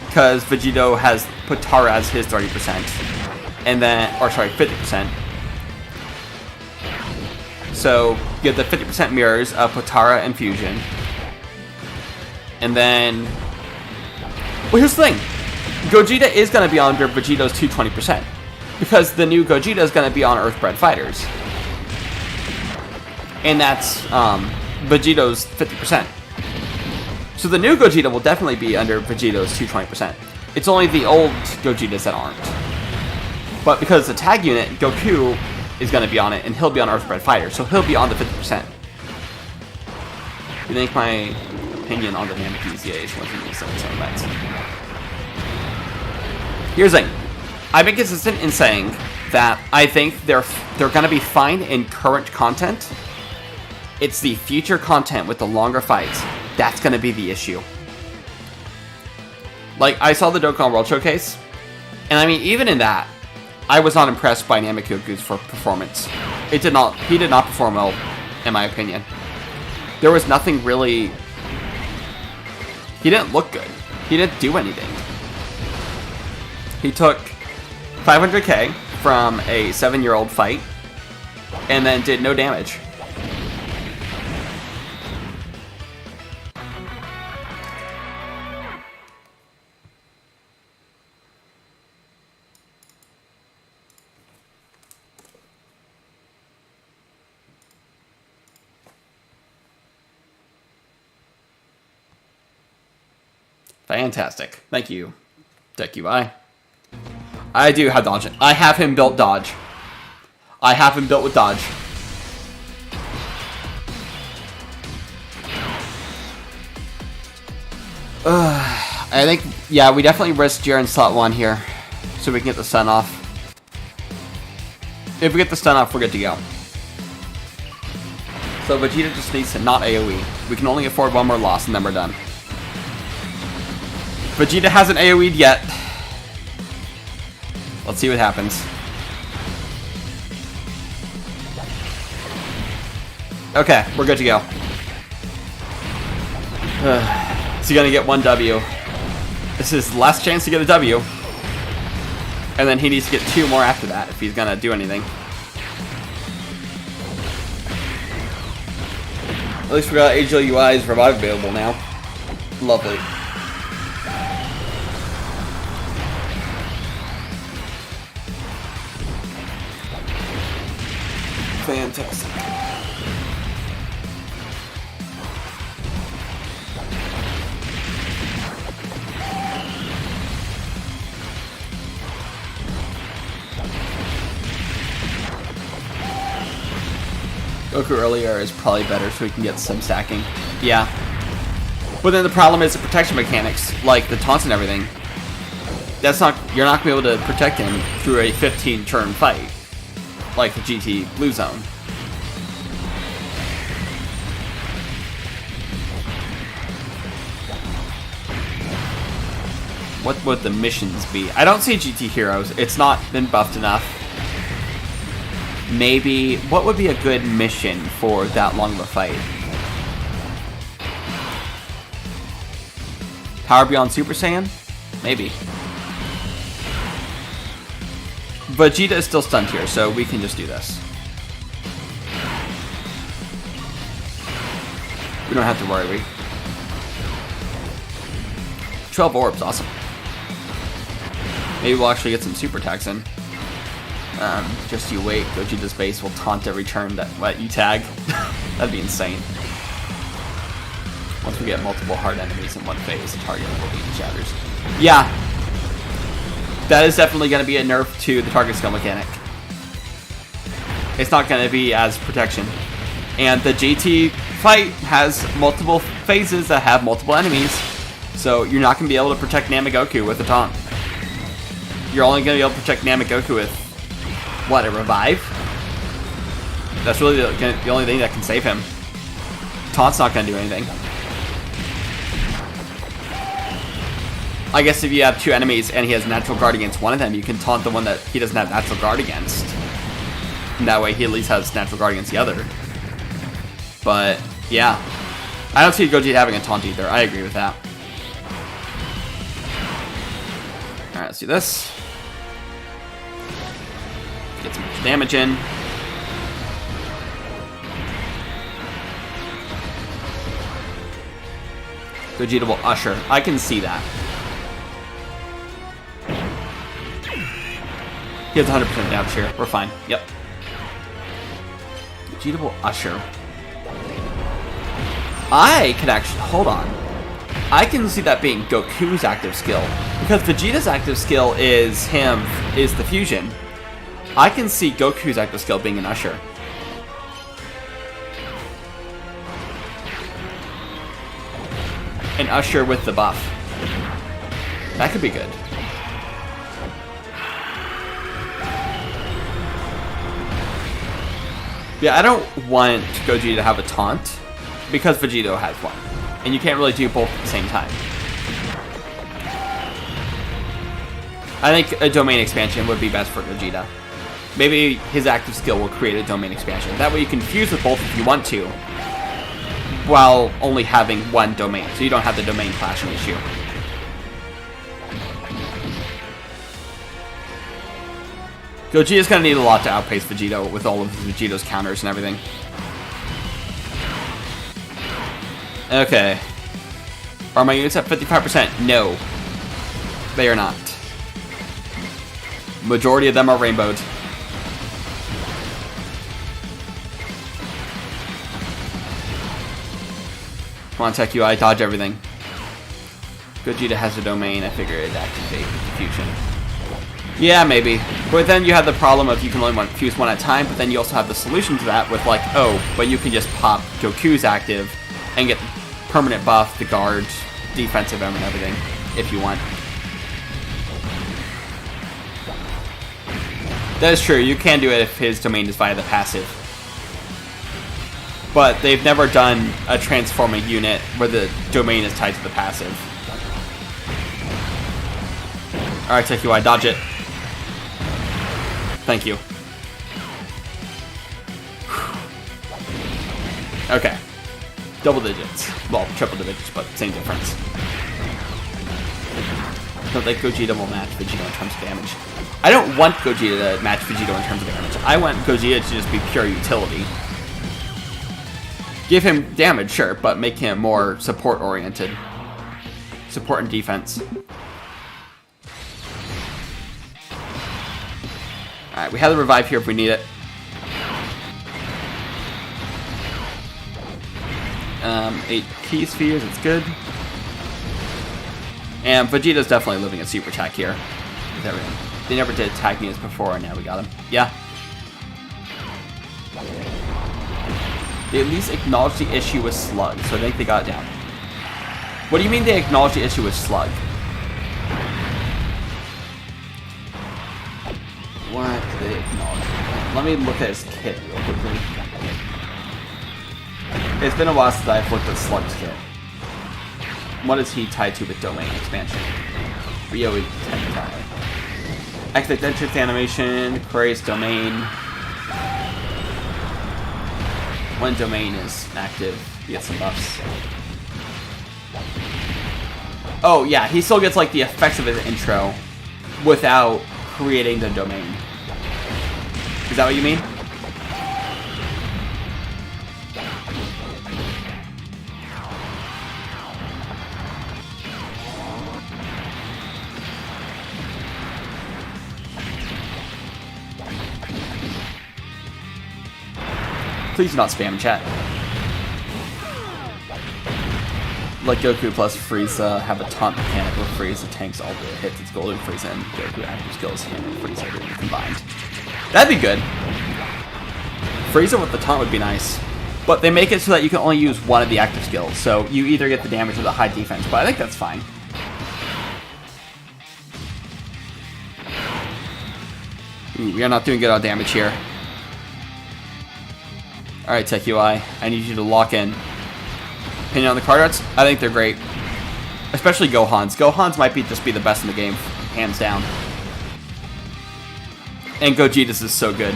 Because Vegeta has Potara as his 30%. And then, or sorry, 50%. So you get the 50% mirrors of Potara and fusion. And then, well, here's the thing. Gogeta is going to be under Vegeta's 220%. Because the new Gogeta is going to be on Earthbred Fighters. And that's Vegeta's 50%. So the new Gogeta will definitely be under Vegeta's 220%. It's only the old Gogetas that aren't. But because the tag unit, Goku is going to be on it, and he'll be on Earthbred Fighters, so he'll be on the 50%. You think my opinion on the Nameki's is one thing that's Here's the thing. I've been consistent in saying that I think they're going to be fine in current content. It's the future content with the longer fights that's going to be the issue. Like, I saw the Dokkan World Showcase, and I mean, even in that, I was not impressed by Nameki's performance. He did not perform well, in my opinion. There was nothing really. He didn't look good. He didn't do anything. He took 500k from a 7-year-old fight, and then did no damage. Fantastic. Thank you, Deck UI. I do have dodge. I have him built dodge. I have him built with dodge. I think, yeah, we definitely risk Jiren slot 1 here, so we can get the stun off. If we get the stun off, we're good to go. So Vegeta just needs to not AoE. We can only afford one more loss, and then we're done. Vegeta hasn't AoE'd yet. Let's see what happens. Okay, we're good to go. So you're gonna get 1 W. This is his last chance to get a W. And then he needs to get 2 more after that if he's gonna do anything. At least we got HLUI's Revive available now. Lovely. Fantastic. Goku earlier is probably better so we can get some stacking. Yeah. But then the problem is the protection mechanics, like the taunts and everything. That's not, you're not gonna be able to protect him through a 15 turn fight like the GT Blue Zone. What would the missions be? I don't see GT Heroes. It's not been buffed enough. Maybe, what would be a good mission for that long of a fight? Power Beyond Super Saiyan? Maybe. Vegeta is still stunned here, so we can just do this. We don't have to worry. 12 orbs, awesome. Maybe we'll actually get some super attacks in. Just you wait, Gogeta's base will taunt every turn that you tag. That'd be insane. Once we get multiple hard enemies in one phase, the target will be shatters. Yeah, that is definitely going to be a nerf to the target skill mechanic. It's not going to be as protection. And the GT fight has multiple phases that have multiple enemies, so you're not going to be able to protect Namagoku with a taunt. You're only going to be able to protect Namagoku with, what, a revive? That's really the only thing that can save him. Taunt's not going to do anything. I guess if you have two enemies and he has natural guard against one of them, you can taunt the one that he doesn't have natural guard against. And that way he at least has natural guard against the other. But, yeah. I don't see Gogeta having a taunt either. I agree with that. Alright, let's do this. Get some damage in. Vegeta will usher. I can see that. He has 100% damage here. We're fine. Yep. Vegeta will usher. I can actually... Hold on. I can see that being Goku's active skill. Because Vegeta's active skill is the fusion. I can see Goku's active skill being an usher. An usher with the buff. That could be good. Yeah, I don't want Gogeta to have a taunt, because Vegeta has one. And you can't really do both at the same time. I think a domain expansion would be best for Vegeta. Maybe his active skill will create a domain expansion. That way you can fuse with both if you want to, while only having one domain, so you don't have the domain clashing issue. Gogeta's gonna need a lot to outpace Vegeta with all of Vegeta's counters and everything. Okay. Are my units at 55%? No. They are not. Majority of them are rainbowed. Come on, Tech UI, dodge everything. Gogeta has a domain, I figure it'd activate the fusion. Yeah, maybe. But then you have the problem of you can only fuse one at a time, but then you also have the solution to that with like, oh, but you can just pop Goku's active and get the permanent buff, the guard, defensive and everything, if you want. That is true, you can do it if his domain is via the passive. But they've never done a transforming unit where the domain is tied to the passive. Alright, Tech UI, dodge it. Thank you. Okay. Double digits. Well, triple digits, but same difference. Don't think Gogeta will match Vegeta in terms of damage. I don't want Gogeta to match Vegeta in terms of damage. I want Gogeta to just be pure utility. Give him damage, sure, but make him more support-oriented. Support and defense. Alright, we have the revive here if we need it. Eight key spheres, it's good. And Vegeta's definitely living a super attack here. With everything. They never did attack me as before, and now we got him. Yeah. They at least acknowledged the issue with Slug, so I think they got it down. What do you mean they acknowledged the issue with Slug? Let me look at his kit real quickly. It's been a while since I've looked at Slug's kit. What is he tied to with domain expansion? Rio is technically. Activate entrance animation, queries domain. When domain is active, you get some buffs. Oh yeah, he still gets like the effects of his intro without creating the domain. Is that what you mean? Please do not spam chat. Like Goku plus Frieza have a taunt mechanic where Frieza tanks all the hits its golden Frieza and Goku active skills him and Frieza are combined. That'd be good. Frieza with the taunt would be nice. But they make it so that you can only use one of the active skills. So you either get the damage or the high defense, but I think that's fine. Ooh, we are not doing good on damage here. Alright, Tech UI, I need you to lock in. Opinion on the card arts? I think they're great. Especially Gohan's. Gohan's might just be the best in the game, hands down. And Gogeta's is so good.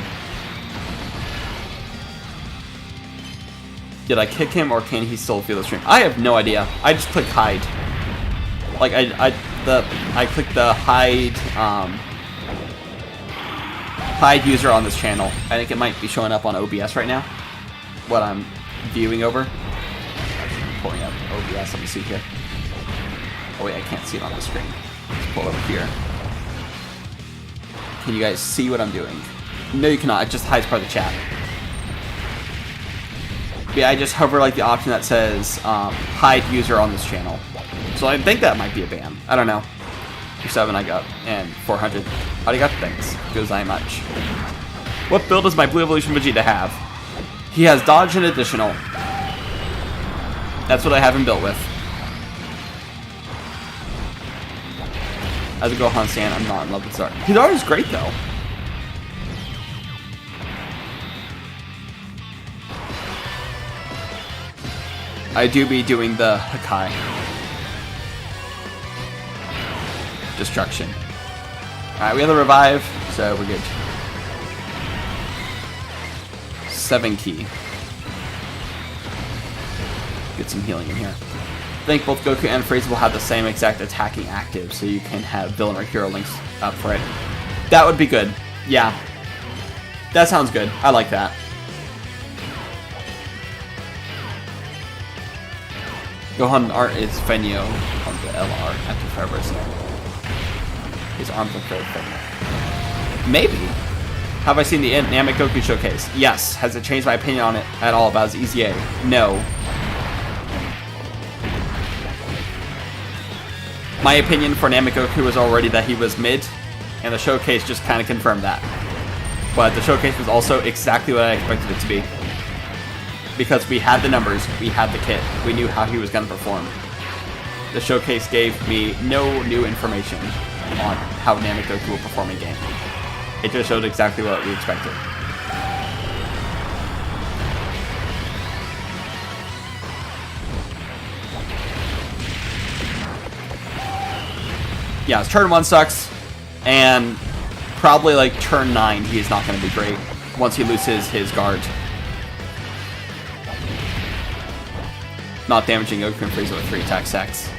Did I kick him or can he still feel the stream? I have no idea. I just clicked hide. Like I clicked the hide hide user on this channel. I think it might be showing up on OBS right now. What I'm viewing over. I'm pulling up OBS. Let me see here. Oh wait, I can't see it on the screen. Let's pull it over here. Can you guys see what I'm doing? No, you cannot. It just hides part of the chat. Yeah, I just hover like the option that says hide user on this channel. So I think that might be a ban. I don't know. 7 I got, and 400. Arigato, thanks. Gozai much. What build does my Blue Evolution Vegeta have? He has dodge and additional. That's what I have him built with. As a Gohan stan, I'm not in love with his art. His art is great though. I do be doing the Hakai. Destruction. Alright, we have the revive, so we're good. 7 key. Get some healing in here. I think both Goku and Frieza will have the same exact attacking active, so you can have villain or hero links up for it. That would be good. Yeah. That sounds good. I like that. Gohan art is Fenyo on the LR active forever, so his arms are very Fenyo. Maybe. Have I seen the Namek Goku showcase? Yes. Has it changed my opinion on it at all about his EZA? No. My opinion for Namek Goku was already that he was mid, and the showcase just kind of confirmed that. But the showcase was also exactly what I expected it to be. Because we had the numbers, we had the kit, we knew how he was going to perform. The showcase gave me no new information on how Namek Goku will perform in game. It just showed exactly what we expected. Yeah, turn 1 sucks, and probably like turn 9 he is not going to be great once he loses his guard. Not damaging Goku and Frieza with 3 attack sacks.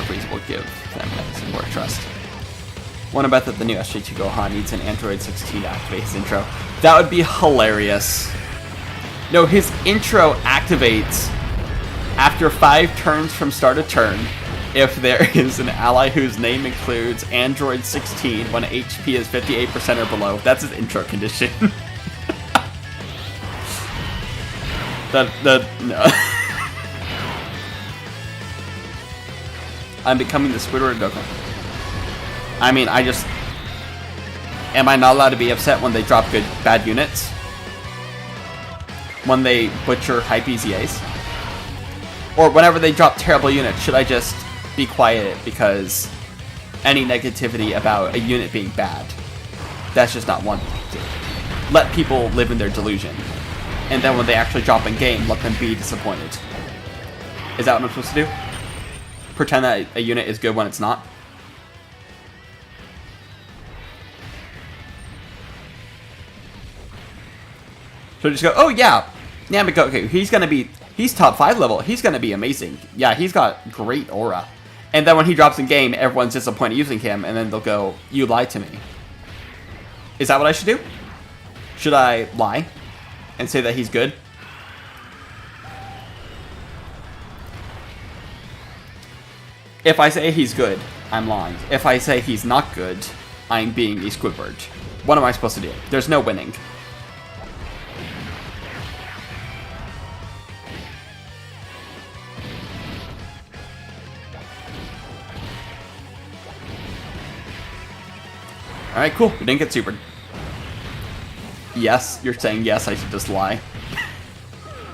Frieza will give them some more trust. Wanna bet that the new SJ2 Gohan needs an Android 16 to activate his intro. That would be hilarious. No, his intro activates after 5 turns from start of turn if there is an ally whose name includes Android 16 when HP is 58% or below. That's his intro condition. No. I'm becoming the Squidward Dokkan. I mean, am I not allowed to be upset when they drop bad units? When they butcher hype EZAs? Or whenever they drop terrible units, should I just be quiet because any negativity about a unit being bad, that's just not expected. Let people live in their delusion. And then when they actually drop in game, let them be disappointed. Is that what I'm supposed to do? Pretend that a unit is good when it's not? So just go, oh yeah, Namegoku, he's top 5 level, he's gonna be amazing. Yeah, he's got great aura. And then when he drops in game, everyone's disappointed using him, and then they'll go, you lied to me. Is that what I should do? Should I lie and say that he's good? If I say he's good, I'm lying. If I say he's not good, I'm being a Squidward. What am I supposed to do? There's no winning. Alright, cool. We didn't get supered. Yes, you're saying yes, I should just lie.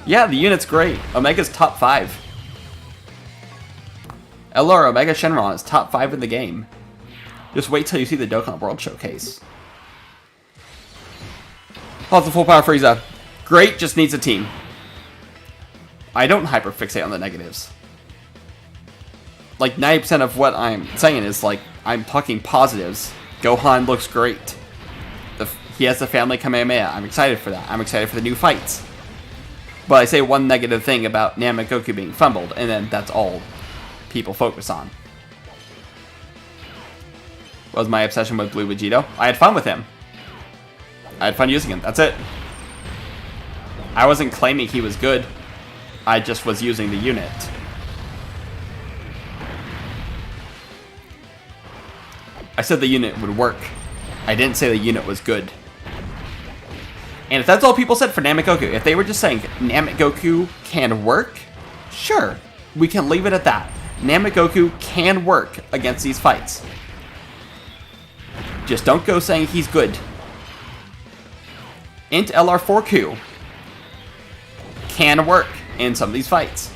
Yeah, the unit's great. Omega's top 5. LR Omega Shenron is top 5 in the game. Just wait till you see the Dokkan World Showcase. Oh, the full power Frieza. Great, just needs a team. I don't hyperfixate on the negatives. Like, 90% of what I'm saying is, like, I'm talking positives. Gohan looks great. He has the family Kamehameha. I'm excited for that. I'm excited for the new fights. But I say one negative thing about Namegoku being fumbled, and then that's all people focus on. Was my obsession with Blue Vegeta? I had fun with him. I had fun using him. That's it. I wasn't claiming he was good. I just was using the unit. I said the unit would work. I didn't say the unit was good. And if that's all people said for Namegoku, if they were just saying Namegoku can work, sure, we can leave it at that. Namegoku can work against these fights. Just don't go saying he's good. Int LR4Q can work in some of these fights.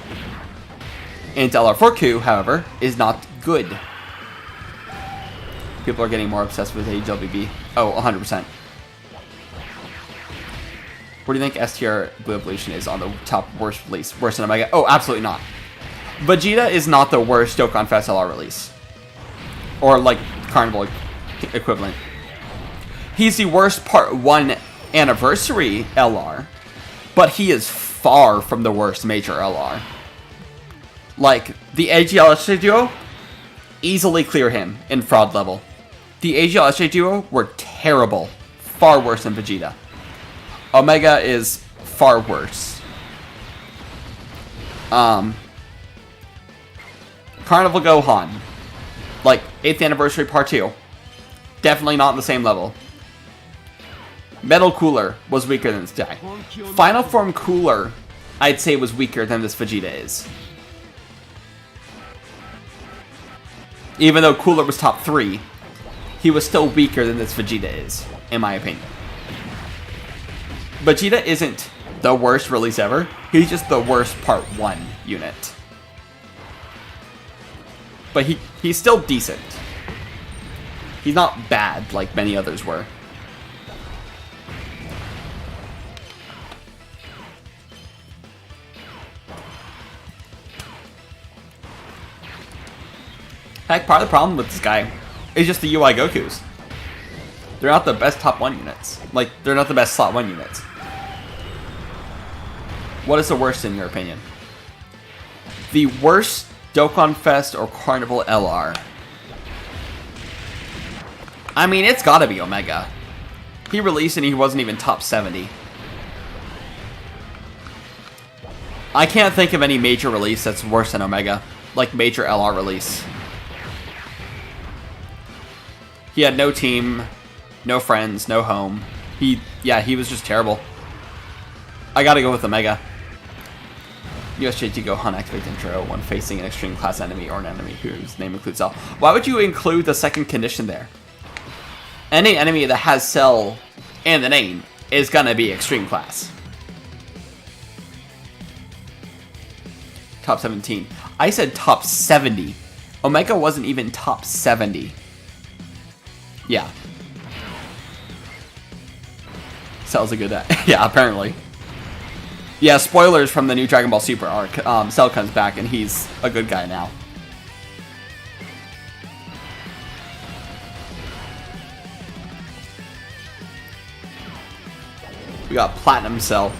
Int LR4Q, however, is not good. People are getting more obsessed with AWB. Oh, 100%. What do you think STR Blue Evolution is on the top worst release? Worse than Omega? Oh, absolutely not. Vegeta is not the worst Dokkan Fest LR release. Or, like, Carnival equivalent. He's the worst Part 1 Anniversary LR, but he is far from the worst Major LR. Like, the AGL-SJ duo, easily clear him in fraud level. The AGL-SJ duo were terrible. Far worse than Vegeta. Omega is far worse. Carnival Gohan. Like, 8th Anniversary Part 2. Definitely not on the same level. Metal Cooler was weaker than this guy. Final Form Cooler, I'd say, was weaker than this Vegeta is. Even though Cooler was top 3, he was still weaker than this Vegeta is, in my opinion. Vegeta isn't the worst release ever. He's just the worst Part 1 unit. But he's still decent. He's not bad like many others were. Heck, part of the problem with this guy is just the UI Gokus. They're not the best top 1 units. Like, they're not the best slot 1 units. What is the worst in your opinion? The worst Dokkan Fest or Carnival LR? I mean, it's gotta be Omega. He released and he wasn't even top 70. I can't think of any major release that's worse than Omega. Like, major LR release. He had no team, no friends, no home. He was just terrible. I gotta go with Omega. USJT Gohan activate intro when facing an extreme class enemy or an enemy whose name includes Cell. Why would you include the second condition there? Any enemy that has Cell in the name is gonna be extreme class. Top 17. I said top 70. Omega wasn't even top 70. Yeah. Cell's a good yeah, apparently. Yeah, spoilers from the new Dragon Ball Super arc. Cell comes back and he's a good guy now. We got Platinum Cell.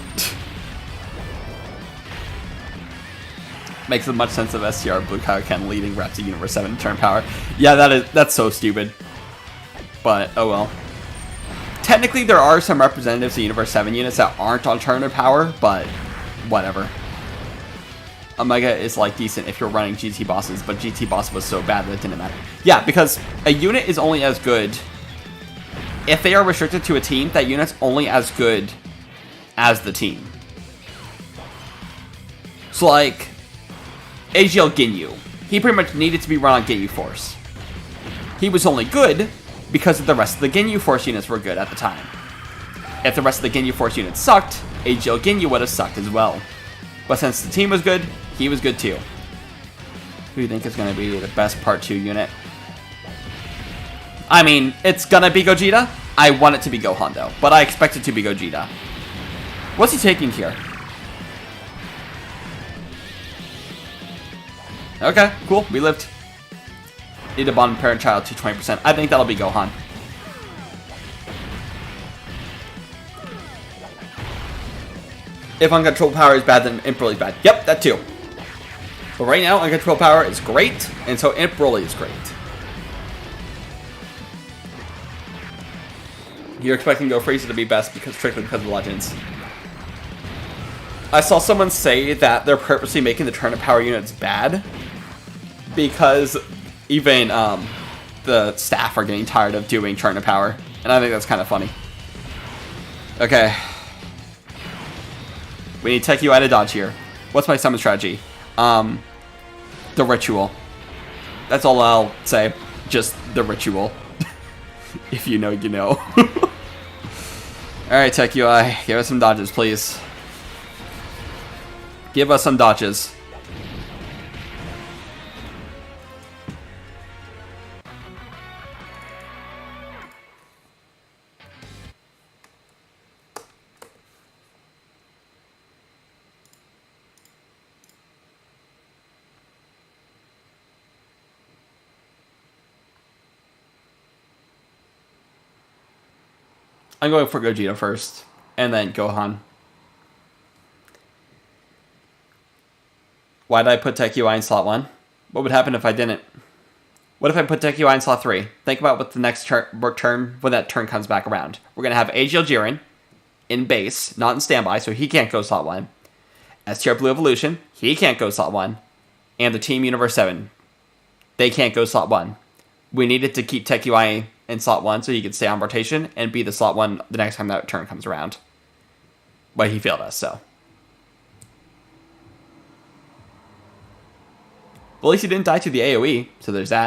Makes as much sense of STR Blue Kaioken leading rep to Universe 7 turn power. Yeah, that's so stupid. But, oh well. Technically, there are some representatives of Universe 7 units that aren't on turn power, but whatever. Omega is like decent if you're running GT bosses, but GT boss was so bad that it didn't matter. Yeah, because a unit is only as good if they are restricted to a team. That unit's only as good as the team. So like AGL Ginyu, he pretty much needed to be run on Ginyu Force. He was only good because the rest of the Ginyu Force units were good at the time. If the rest of the Ginyu Force units sucked, AGL Ginyu would have sucked as well. But since the team was good, he was good too. Who do you think is going to be the best Part 2 unit? I mean, it's going to be Gogeta. I want it to be Gohan though, but I expect it to be Gogeta. What's he taking here? Okay, cool. We lived. Need to bond parent child to 20%. I think that'll be Gohan. If uncontrolled power is bad, then Imp Broly is bad. Yep, that too. But right now, uncontrolled power is great, and so Imp Broly is great. You're expecting Go Frieza to be best strictly because of Legends. I saw someone say that they're purposely making the turn of power units bad because even the staff are getting tired of doing turn of power, and I think that's kind of funny. Okay. We need Tech UI to dodge here. What's my summon strategy? The ritual. That's all I'll say. Just the ritual. If you know, you know. Alright, Tech UI. Give us some dodges, please. Give us some dodges. I'm going for Gogeta first, and then Gohan. Why did I put Tech UI in slot 1? What would happen if I didn't? What if I put Tech UI in slot 3? Think about what the next turn, when that turn comes back around. We're going to have AGL Jiren in base, not in standby, so he can't go slot 1. STR Blue Evolution, he can't go slot 1. And the Team Universe 7, they can't go slot 1. We needed to keep Tech UI in slot 1 so he could stay on rotation and be the slot 1 the next time that turn comes around. But he failed us, so. Well, at least he didn't die to the AoE, so there's that.